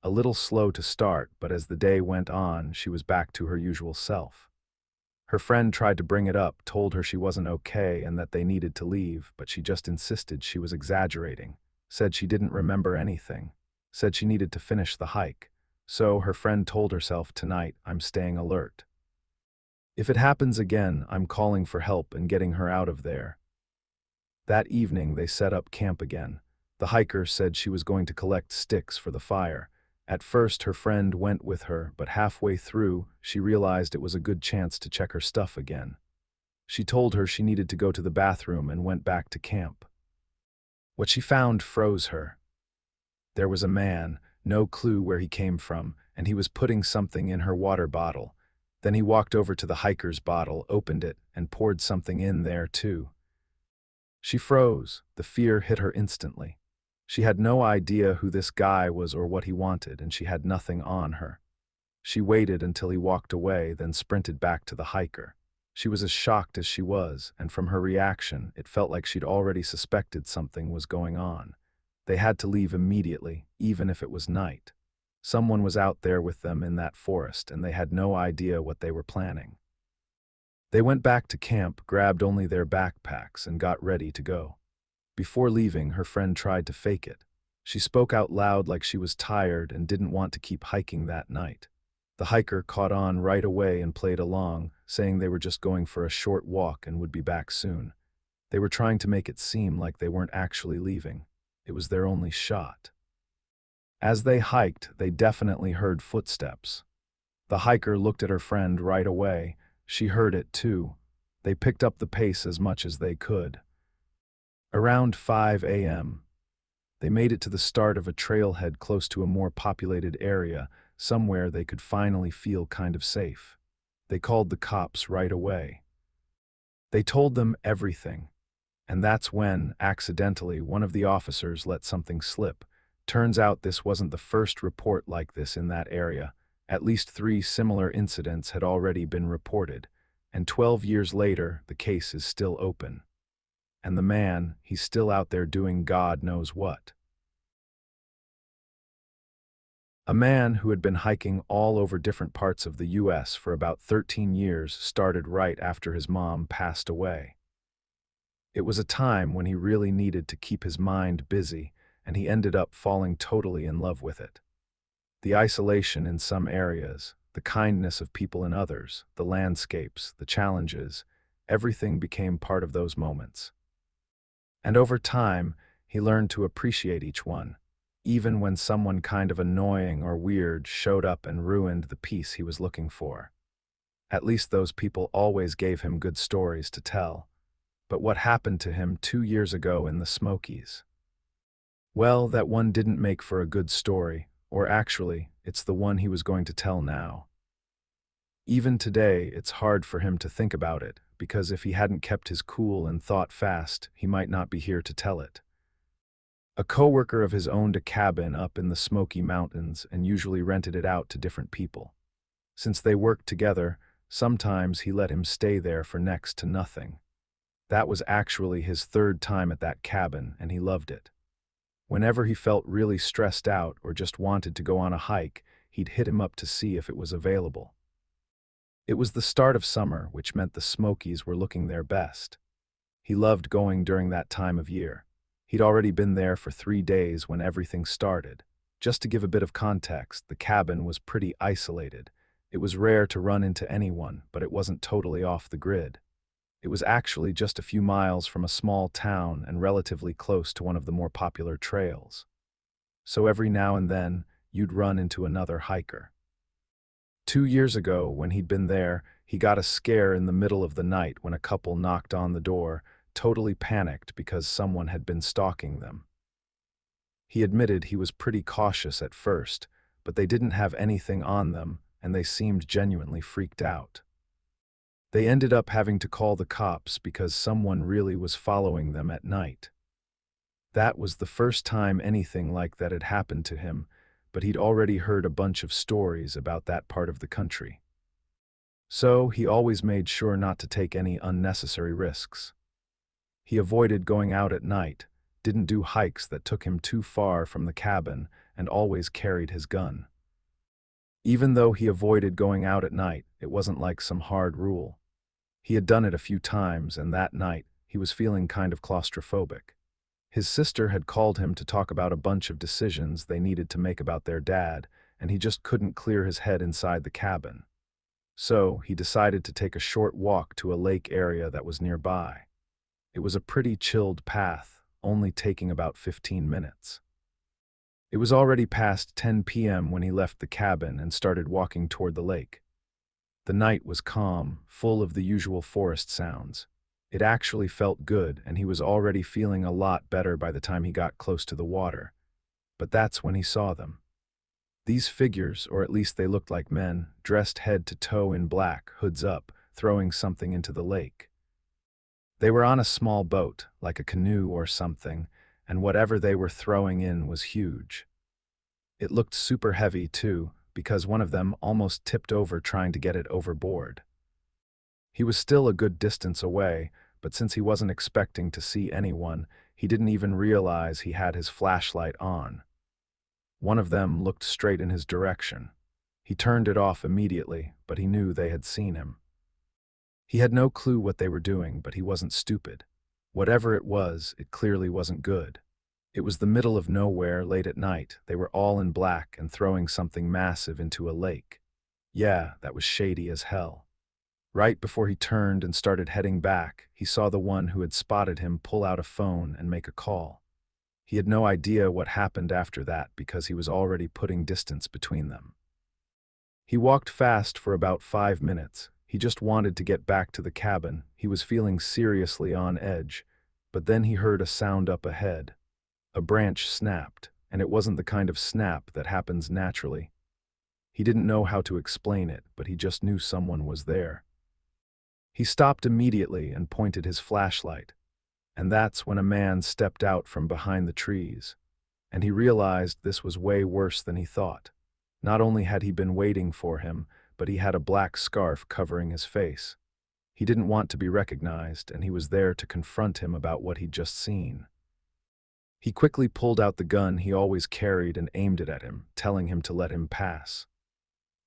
A little slow to start, but as the day went on, she was back to her usual self. Her friend tried to bring it up, told her she wasn't okay and that they needed to leave, but she just insisted she was exaggerating, said she didn't remember anything, said she needed to finish the hike. So her friend told herself, tonight, I'm staying alert. If it happens again, I'm calling for help and getting her out of there. That evening, they set up camp again. The hiker said she was going to collect sticks for the fire. At first, her friend went with her, but halfway through, she realized it was a good chance to check her stuff again. She told her she needed to go to the bathroom and went back to camp. What she found froze her. There was a man, no clue where he came from, and he was putting something in her water bottle. Then he walked over to the hiker's bottle, opened it, and poured something in there too. She froze. The fear hit her instantly. She had no idea who this guy was or what he wanted, and she had nothing on her. She waited until he walked away, then sprinted back to the hiker. She was as shocked as she was, and from her reaction, it felt like she'd already suspected something was going on. They had to leave immediately, even if it was night. Someone was out there with them in that forest, and they had no idea what they were planning. They went back to camp, grabbed only their backpacks, and got ready to go. Before leaving, her friend tried to fake it. She spoke out loud like she was tired and didn't want to keep hiking that night. The hiker caught on right away and played along, saying they were just going for a short walk and would be back soon. They were trying to make it seem like they weren't actually leaving. It was their only shot. As they hiked, they definitely heard footsteps. The hiker looked at her friend right away. She heard it too. They picked up the pace as much as they could. Around 5 a.m., they made it to the start of a trailhead close to a more populated area, somewhere they could finally feel kind of safe. They called the cops right away. They told them everything, and that's when, accidentally, one of the officers let something slip. Turns out this wasn't the first report like this in that area. At least 3 similar incidents had already been reported, and 12 years later, the case is still open. And the man, he's still out there doing God knows what. A man who had been hiking all over different parts of the U.S. for about 13 years started right after his mom passed away. It was a time when he really needed to keep his mind busy, and he ended up falling totally in love with it. The isolation in some areas, the kindness of people in others, the landscapes, the challenges, everything became part of those moments. And over time, he learned to appreciate each one, even when someone kind of annoying or weird showed up and ruined the peace he was looking for. At least those people always gave him good stories to tell. But what happened to him 2 years ago in the Smokies? Well, that one didn't make for a good story, or actually, it's the one he was going to tell now. Even today, it's hard for him to think about it, because if he hadn't kept his cool and thought fast, he might not be here to tell it. A coworker of his owned a cabin up in the Smoky Mountains and usually rented it out to different people. Since they worked together, sometimes he let him stay there for next to nothing. That was actually his 3rd time at that cabin, and he loved it. Whenever he felt really stressed out or just wanted to go on a hike, he'd hit him up to see if it was available. It was the start of summer, which meant the Smokies were looking their best. He loved going during that time of year. He'd already been there for 3 days when everything started. Just to give a bit of context, the cabin was pretty isolated. It was rare to run into anyone, but it wasn't totally off the grid. It was actually just a few miles from a small town and relatively close to one of the more popular trails. So every now and then, you'd run into another hiker. 2 years ago, when he'd been there, he got a scare in the middle of the night when a couple knocked on the door, totally panicked because someone had been stalking them. He admitted he was pretty cautious at first, but they didn't have anything on them, and they seemed genuinely freaked out. They ended up having to call the cops because someone really was following them at night. That was the first time anything like that had happened to him, but he'd already heard a bunch of stories about that part of the country. So he always made sure not to take any unnecessary risks. He avoided going out at night, didn't do hikes that took him too far from the cabin, and always carried his gun. Even though he avoided going out at night, it wasn't like some hard rule. He had done it a few times, and that night, he was feeling kind of claustrophobic. His sister had called him to talk about a bunch of decisions they needed to make about their dad, and he just couldn't clear his head inside the cabin. So, he decided to take a short walk to a lake area that was nearby. It was a pretty chilled path, only taking about 15 minutes. It was already past 10 p.m. when he left the cabin and started walking toward the lake. The night was calm, full of the usual forest sounds. It actually felt good, and he was already feeling a lot better by the time he got close to the water. But that's when he saw them. These figures, or at least they looked like men, dressed head to toe in black, hoods up, throwing something into the lake. They were on a small boat, like a canoe or something, and whatever they were throwing in was huge. It looked super heavy, too, because one of them almost tipped over trying to get it overboard. He was still a good distance away, but since he wasn't expecting to see anyone, he didn't even realize he had his flashlight on. One of them looked straight in his direction. He turned it off immediately, but he knew they had seen him. He had no clue what they were doing, but he wasn't stupid. Whatever it was, it clearly wasn't good. It was the middle of nowhere late at night. They were all in black and throwing something massive into a lake. Yeah, that was shady as hell. Right before he turned and started heading back, he saw the one who had spotted him pull out a phone and make a call. He had no idea what happened after that because he was already putting distance between them. He walked fast for about 5 minutes. He just wanted to get back to the cabin. He was feeling seriously on edge, but then he heard a sound up ahead. A branch snapped, and it wasn't the kind of snap that happens naturally. He didn't know how to explain it, but he just knew someone was there. He stopped immediately and pointed his flashlight, and that's when a man stepped out from behind the trees, and he realized this was way worse than he thought. Not only had he been waiting for him, but he had a black scarf covering his face. He didn't want to be recognized, and he was there to confront him about what he'd just seen. He quickly pulled out the gun he always carried and aimed it at him, telling him to let him pass.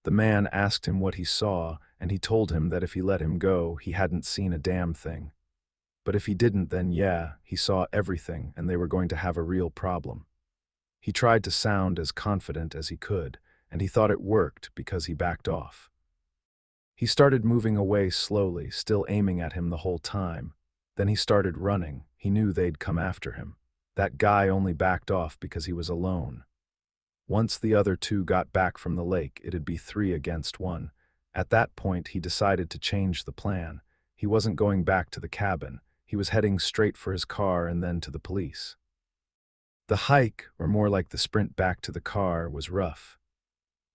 The man asked him what he saw, and he told him that if he let him go, he hadn't seen a damn thing. But if he didn't, then yeah, he saw everything, and they were going to have a real problem. He tried to sound as confident as he could, and he thought it worked because he backed off. He started moving away slowly, still aiming at him the whole time. Then he started running. He knew they'd come after him. That guy only backed off because he was alone. Once the other two got back from the lake, it'd be 3 against 1. At that point, he decided to change the plan. He wasn't going back to the cabin. He was heading straight for his car and then to the police. The hike, or more like the sprint back to the car, was rough.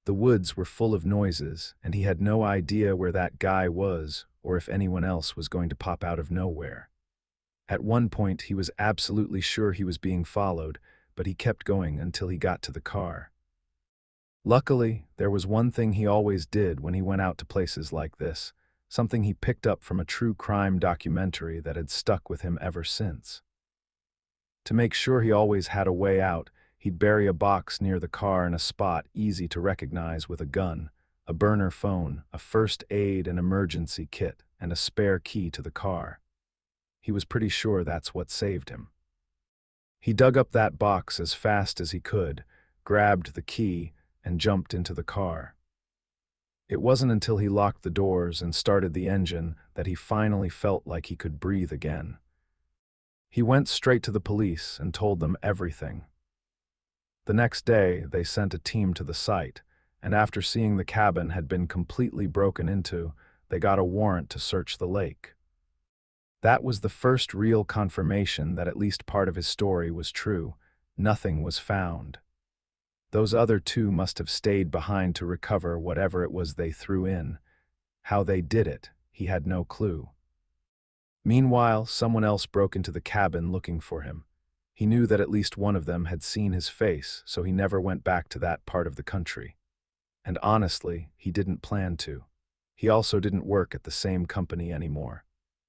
The woods were full of noises, and he had no idea where that guy was or if anyone else was going to pop out of nowhere. At one point, he was absolutely sure he was being followed, but he kept going until he got to the car. Luckily, there was one thing he always did when he went out to places like this, something he picked up from a true crime documentary that had stuck with him ever since. To make sure he always had a way out, he'd bury a box near the car in a spot easy to recognize with a gun, a burner phone, a first aid and emergency kit, and a spare key to the car. He was pretty sure that's what saved him. He dug up that box as fast as he could, grabbed the key, and jumped into the car. It wasn't until he locked the doors and started the engine that he finally felt like he could breathe again. He went straight to the police and told them everything. The next day, they sent a team to the site, and after seeing the cabin had been completely broken into, they got a warrant to search the lake. That was the first real confirmation that at least part of his story was true. Nothing was found. Those other two must have stayed behind to recover whatever it was they threw in. How they did it, he had no clue. Meanwhile, someone else broke into the cabin looking for him. He knew that at least one of them had seen his face, so he never went back to that part of the country. And honestly, he didn't plan to. He also didn't work at the same company anymore.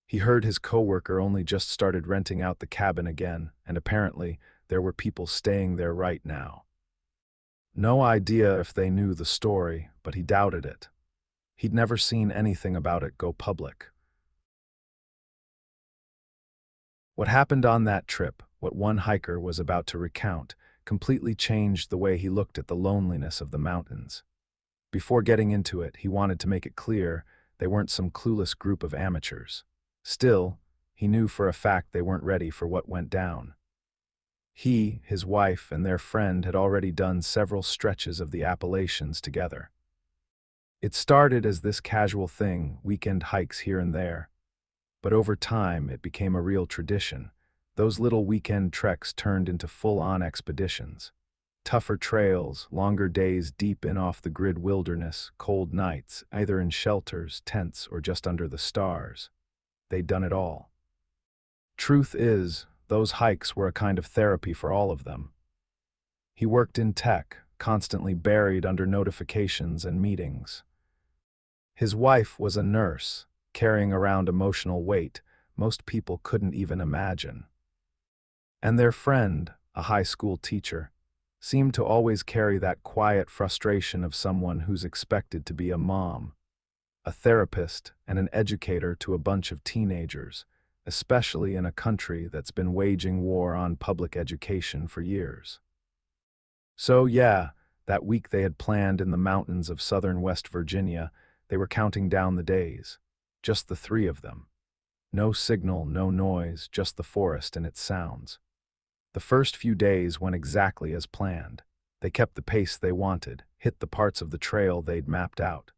He heard his coworker only just started renting out the cabin again, and apparently there were people staying there right now. No idea if they knew the story, but he doubted it. He'd never seen anything about it go public. What happened on that trip, what one hiker was about to recount, completely changed the way he looked at the loneliness of the mountains. Before getting into it, he wanted to make it clear they weren't some clueless group of amateurs. Still, he knew for a fact they weren't ready for what went down. He, his wife, and their friend had already done several stretches of the Appalachians together. It started as this casual thing, weekend hikes here and there. But over time, it became a real tradition. Those little weekend treks turned into full-on expeditions. Tougher trails, longer days deep in off-the-grid wilderness, cold nights, either in shelters, tents, or just under the stars. They'd done it all. Truth is, Those hikes were a kind of therapy for all of them. He worked in tech, constantly buried under notifications and meetings. His wife was a nurse, carrying around emotional weight most people couldn't even imagine. And their friend, a high school teacher, seemed to always carry that quiet frustration of someone who's expected to be a mom, a therapist, and an educator to a bunch of teenagers, especially in a country that's been waging war on public education for years. So yeah, that week they had planned in the mountains of southern West Virginia, they were counting down the days. Just the three of them. No signal, no noise, just the forest and its sounds. The first few days went exactly as planned. They kept the pace they wanted, hit the parts of the trail they'd mapped out.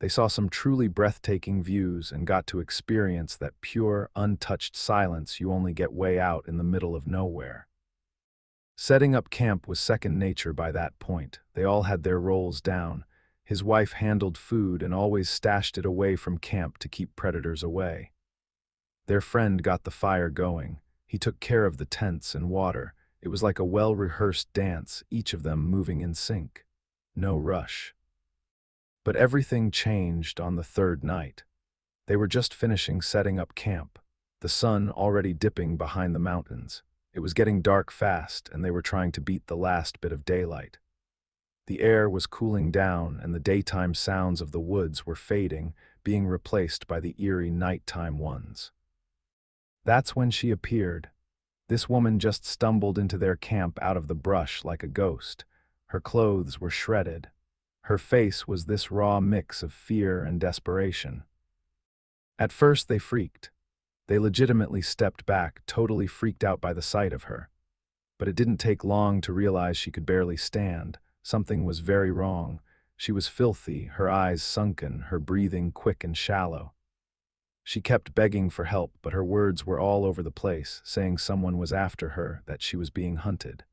They saw some truly breathtaking views and got to experience that pure, untouched silence you only get way out in the middle of nowhere. Setting up camp was second nature by that point. They all had their roles down. His wife handled food and always stashed it away from camp to keep predators away. Their friend got the fire going. He took care of the tents and water. It was like a well-rehearsed dance, each of them moving in sync. No rush. But everything changed on the third night. They were just finishing setting up camp, the sun already dipping behind the mountains. It was getting dark fast, and they were trying to beat the last bit of daylight. The air was cooling down, and the daytime sounds of the woods were fading, being replaced by the eerie nighttime ones. That's when she appeared. This woman just stumbled into their camp out of the brush like a ghost. Her clothes were shredded. Her face was this raw mix of fear and desperation. At first they freaked. They legitimately stepped back, totally freaked out by the sight of her. But it didn't take long to realize she could barely stand. Something was very wrong. She was filthy, her eyes sunken, her breathing quick and shallow. She kept begging for help, but her words were all over the place, saying someone was after her, that she was being hunted.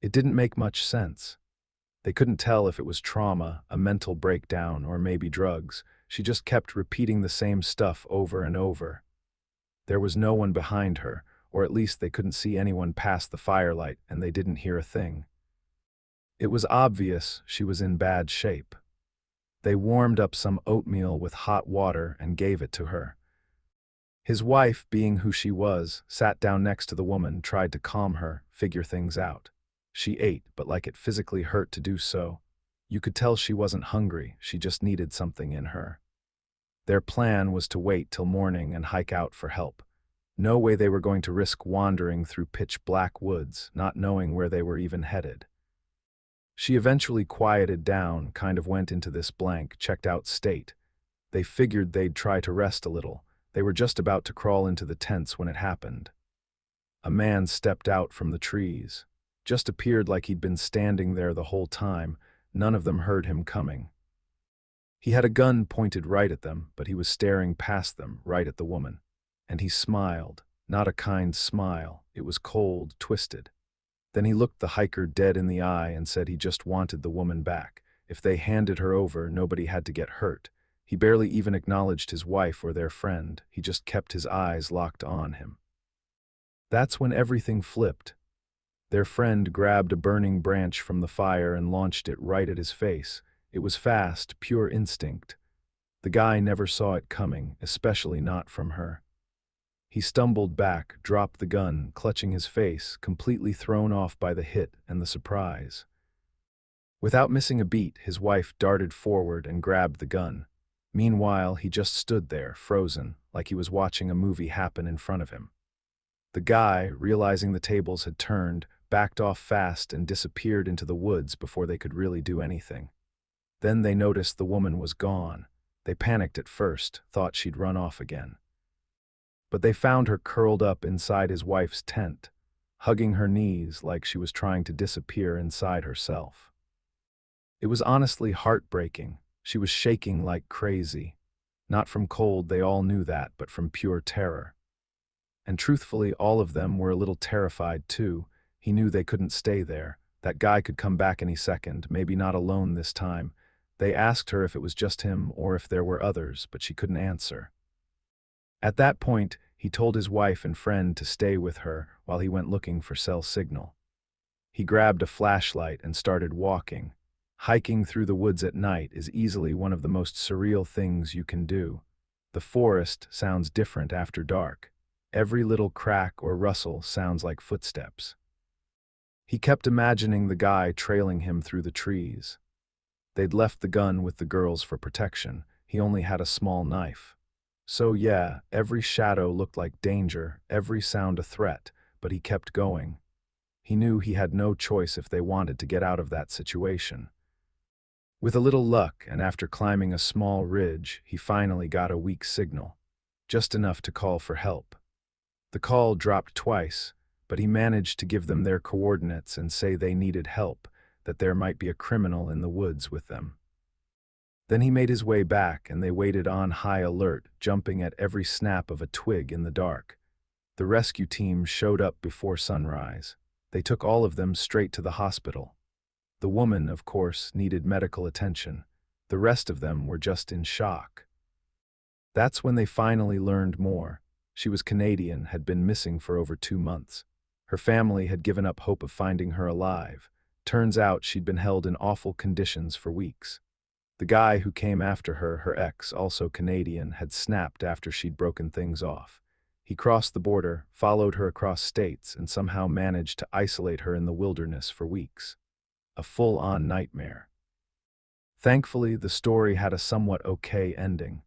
It didn't make much sense. They couldn't tell if it was trauma, a mental breakdown, or maybe drugs. She just kept repeating the same stuff over and over. There was no one behind her, or at least they couldn't see anyone past the firelight, and they didn't hear a thing. It was obvious she was in bad shape. They warmed up some oatmeal with hot water and gave it to her. His wife, being who she was, sat down next to the woman, tried to calm her, figure things out. She ate, but like it physically hurt to do so. You could tell she wasn't hungry, she just needed something in her. Their plan was to wait till morning and hike out for help. No way they were going to risk wandering through pitch-black woods, not knowing where they were even headed. She eventually quieted down, kind of went into this blank, checked-out state. They figured they'd try to rest a little. They were just about to crawl into the tents when it happened. A man stepped out from the trees. Just appeared like he'd been standing there the whole time. None of them heard him coming. He had a gun pointed right at them, but he was staring past them, right at the woman. And he smiled. Not a kind smile. It was cold, twisted. Then he looked the hiker dead in the eye and said he just wanted the woman back. If they handed her over, nobody had to get hurt. He barely even acknowledged his wife or their friend. He just kept his eyes locked on him. That's when everything flipped. Their friend grabbed a burning branch from the fire and launched it right at his face. It was fast, pure instinct. The guy never saw it coming, especially not from her. He stumbled back, dropped the gun, clutching his face, completely thrown off by the hit and the surprise. Without missing a beat, his wife darted forward and grabbed the gun. Meanwhile, he just stood there, frozen, like he was watching a movie happen in front of him. The guy, realizing the tables had turned, backed off fast and disappeared into the woods before they could really do anything. Then they noticed the woman was gone. They panicked at first, thought she'd run off again. But they found her curled up inside his wife's tent, hugging her knees like she was trying to disappear inside herself. It was honestly heartbreaking. She was shaking like crazy. Not from cold, they all knew that, but from pure terror. And truthfully, all of them were a little terrified too. He knew they couldn't stay there. That guy could come back any second, maybe not alone this time. They asked her if it was just him or if there were others, but she couldn't answer. At that point, He told his wife and friend to stay with her while he went looking for cell signal. He grabbed a flashlight and started walking. Hiking through the woods at night is easily one of the most surreal things you can do. The forest sounds different after dark. Every little crack or rustle sounds like footsteps. He kept imagining the guy trailing him through the trees. They'd left the gun with the girls for protection. He only had a small knife. So yeah, every shadow looked like danger, every sound a threat, but he kept going. He knew he had no choice if they wanted to get out of that situation. With a little luck, and after climbing a small ridge, he finally got a weak signal, just enough to call for help. The call dropped twice, but he managed to give them their coordinates and say they needed help, that there might be a criminal in the woods with them. Then he made his way back, and they waited on high alert, jumping at every snap of a twig in the dark. The rescue team showed up before sunrise. They took all of them straight to the hospital. The woman, of course, needed medical attention. The rest of them were just in shock. That's when they finally learned more. She was Canadian, had been missing for over 2 months. Her family had given up hope of finding her alive. Turns out she'd been held in awful conditions for weeks. The guy who came after her, her ex, also Canadian, had snapped after she'd broken things off. He crossed the border, followed her across states, and somehow managed to isolate her in the wilderness for weeks. A full-on nightmare. Thankfully, the story had a somewhat okay ending.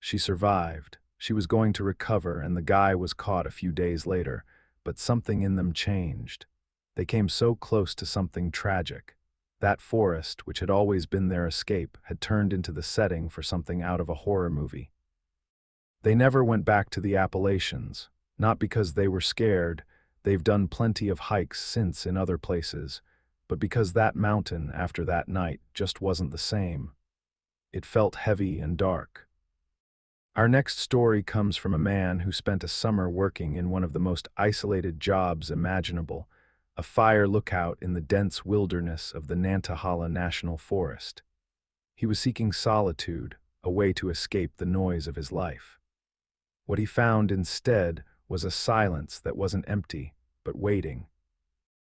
She survived. She was going to recover, and the guy was caught a few days later, but something in them changed. They came so close to something tragic. That forest, which had always been their escape, had turned into the setting for something out of a horror movie. They never went back to the Appalachians, not because they were scared. They've done plenty of hikes since in other places, but because that mountain, after that night, just wasn't the same. It felt heavy and dark. Our next story comes from a man who spent a summer working in one of the most isolated jobs imaginable, a fire lookout in the dense wilderness of the Nantahala National Forest. He was seeking solitude, a way to escape the noise of his life. What he found instead was a silence that wasn't empty, but waiting.